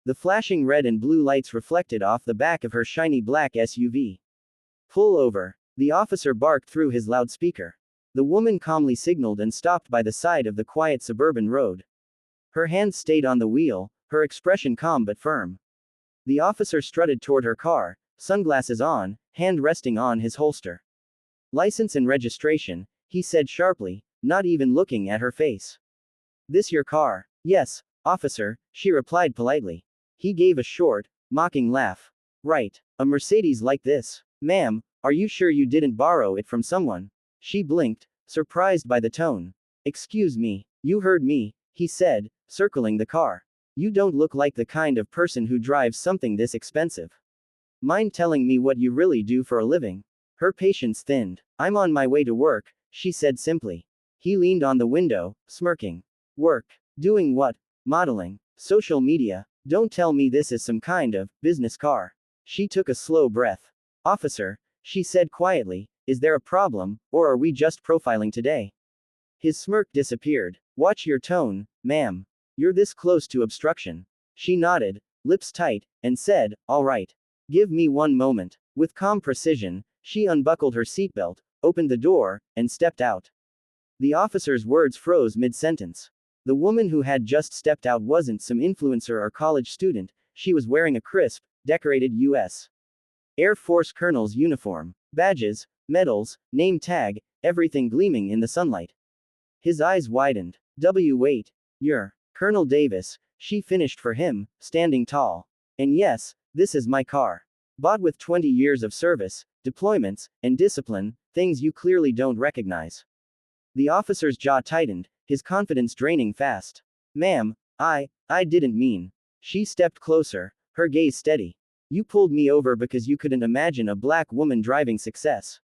The flashing red and blue lights reflected off the back of her shiny black SUV. Pull over. The officer barked through his loudspeaker. The woman calmly signaled and stopped by the side of the quiet suburban road. Her hands stayed on the wheel, her expression calm but firm. The officer strutted toward her car, sunglasses on, hand resting on his holster. License and registration, he said sharply, not even looking at her face. This your car? Yes, officer, she replied politely. He gave a short, mocking laugh. Right. A Mercedes like this? Ma'am, are you sure you didn't borrow it from someone? She blinked, surprised by the tone. Excuse me, you heard me, he said, circling the car. You don't look like the kind of person who drives something this expensive. Mind telling me what you really do for a living? Her patience thinned. I'm on my way to work, she said simply. He leaned on the window, smirking. Work. Doing what? Modeling. Social media. Don't tell me this is some kind of business car. She took a slow breath. Officer, she said quietly, is there a problem, or are we just profiling today? His smirk disappeared. Watch your tone, ma'am. You're this close to obstruction. She nodded, lips tight, and said, all right. Give me one moment. With calm precision, she unbuckled her seatbelt, opened the door, and stepped out. The officer's words froze mid-sentence. The woman who had just stepped out wasn't some influencer or college student, she was wearing a crisp, decorated U.S. Air Force colonel's uniform. Badges, medals, name tag, everything gleaming in the sunlight. His eyes widened. Wait. You're Colonel Davis, she finished for him, standing tall. And yes, this is my car. Bought with 20 years of service, deployments, and discipline, things you clearly don't recognize. The officer's jaw tightened, his confidence draining fast. Ma'am, I didn't mean. She stepped closer, her gaze steady. You pulled me over because you couldn't imagine a black woman driving success.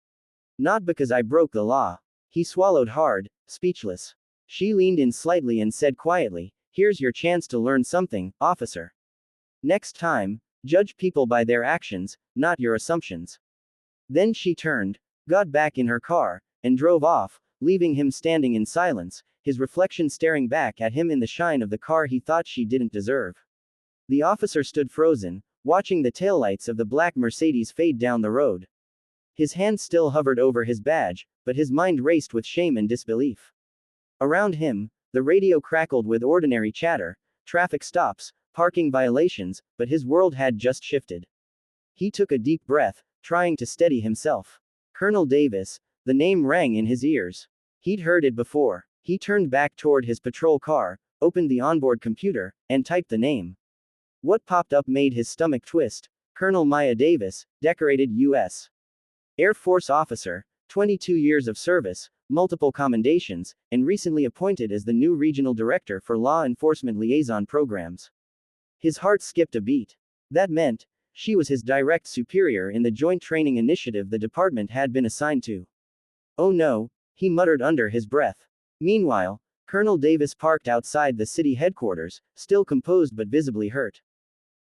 Not because I broke the law. He swallowed hard, speechless. She leaned in slightly and said quietly, here's your chance to learn something, officer. Next time, judge people by their actions, not your assumptions. Then she turned, got back in her car, and drove off, leaving him standing in silence, his reflection staring back at him in the shine of the car he thought she didn't deserve. The officer stood frozen, watching the taillights of the black Mercedes fade down the road. His hand still hovered over his badge, but his mind raced with shame and disbelief. Around him, the radio crackled with ordinary chatter, traffic stops, parking violations, but his world had just shifted. He took a deep breath, trying to steady himself. Colonel Davis, the name rang in his ears. He'd heard it before. He turned back toward his patrol car, opened the onboard computer, and typed the name. What popped up made his stomach twist. Colonel Maya Davis, decorated U.S. Air Force officer, 22 years of service, multiple commendations, and recently appointed as the new regional director for law enforcement liaison programs. His heart skipped a beat. That meant, she was his direct superior in the joint training initiative the department had been assigned to. Oh no, he muttered under his breath. Meanwhile, Colonel Davis parked outside the city headquarters, still composed but visibly hurt.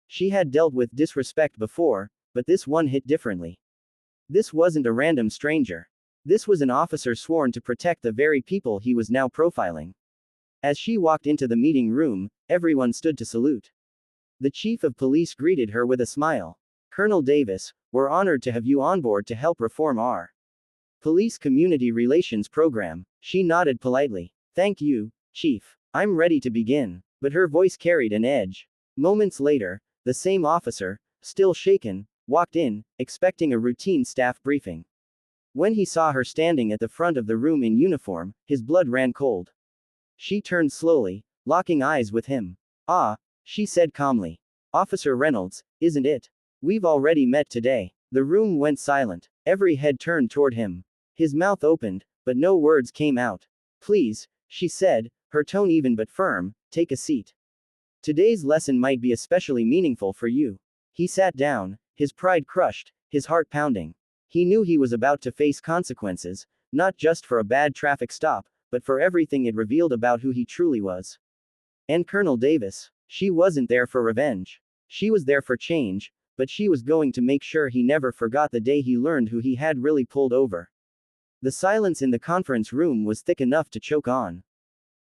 She had dealt with disrespect before, but this one hit differently. This wasn't a random stranger. This was an officer sworn to protect the very people he was now profiling. As she walked into the meeting room, everyone stood to salute. The chief of police greeted her with a smile. Colonel Davis, we're honored to have you on board to help reform our police community relations program. She nodded politely. Thank you, Chief. I'm ready to begin. But her voice carried an edge. Moments later, the same officer, still shaken, walked in, expecting a routine staff briefing. When he saw her standing at the front of the room in uniform, his blood ran cold. She turned slowly, locking eyes with him. Ah, she said calmly. Officer Reynolds, isn't it? We've already met today. The room went silent. Every head turned toward him. His mouth opened, but no words came out. Please, she said, her tone even but firm, take a seat. Today's lesson might be especially meaningful for you. He sat down, his pride crushed, his heart pounding. He knew he was about to face consequences, not just for a bad traffic stop, but for everything it revealed about who he truly was. And Colonel Davis, she wasn't there for revenge. She was there for change, but she was going to make sure he never forgot the day he learned who he had really pulled over. The silence in the conference room was thick enough to choke on.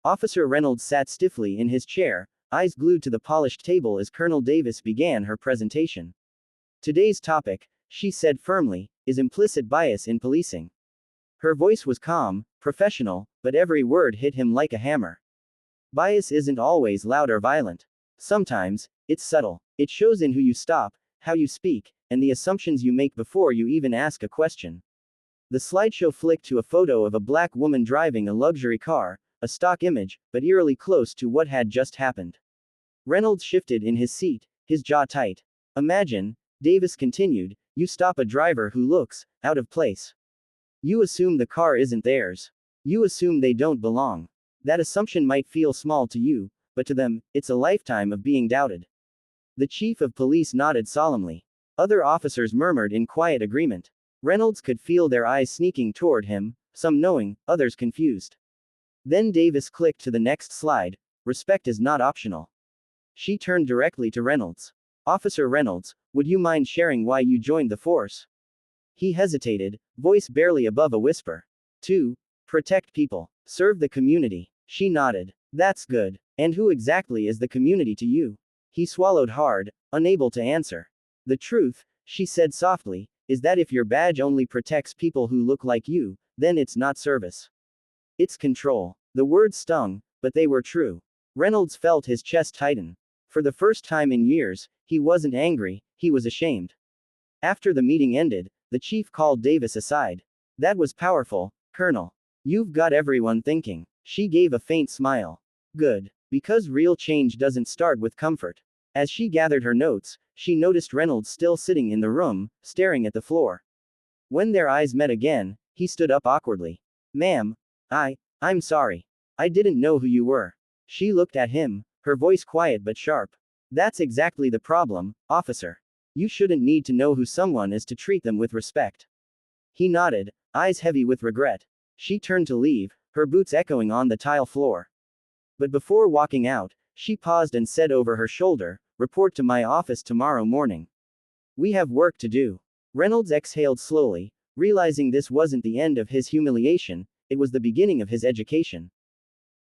Officer Reynolds sat stiffly in his chair, eyes glued to the polished table as Colonel Davis began her presentation. Today's topic, she said firmly, is implicit bias in policing. Her voice was calm, professional, but every word hit him like a hammer. Bias isn't always loud or violent. Sometimes, it's subtle. It shows in who you stop, how you speak, and the assumptions you make before you even ask a question. The slideshow flicked to a photo of a black woman driving a luxury car, a stock image, but eerily close to what had just happened. Reynolds shifted in his seat, his jaw tight. Imagine, Davis continued, you stop a driver who looks out of place. You assume the car isn't theirs. You assume they don't belong. That assumption might feel small to you, but to them, it's a lifetime of being doubted. The chief of police nodded solemnly. Other officers murmured in quiet agreement. Reynolds could feel their eyes sneaking toward him, some knowing, others confused. Then Davis clicked to the next slide. Respect is not optional. She turned directly to Reynolds. Officer Reynolds, would you mind sharing why you joined the force? He hesitated, voice barely above a whisper. 2. Protect people. Serve the community. She nodded. That's good. And who exactly is the community to you? He swallowed hard, unable to answer. The truth, she said softly, is that if your badge only protects people who look like you, then it's not service. It's control. The words stung, but they were true. Reynolds felt his chest tighten. For the first time in years, he wasn't angry, he was ashamed. After the meeting ended, the chief called Davis aside. That was powerful, Colonel. You've got everyone thinking. She gave a faint smile. Good. Because real change doesn't start with comfort. As she gathered her notes, she noticed Reynolds still sitting in the room, staring at the floor. When their eyes met again, he stood up awkwardly. Ma'am, I'm sorry. I didn't know who you were. She looked at him, her voice quiet but sharp. That's exactly the problem, officer. You shouldn't need to know who someone is to treat them with respect. He nodded, eyes heavy with regret. She turned to leave, her boots echoing on the tile floor. But before walking out, she paused and said over her shoulder, report to my office tomorrow morning. We have work to do. Reynolds exhaled slowly, realizing this wasn't the end of his humiliation, it was the beginning of his education.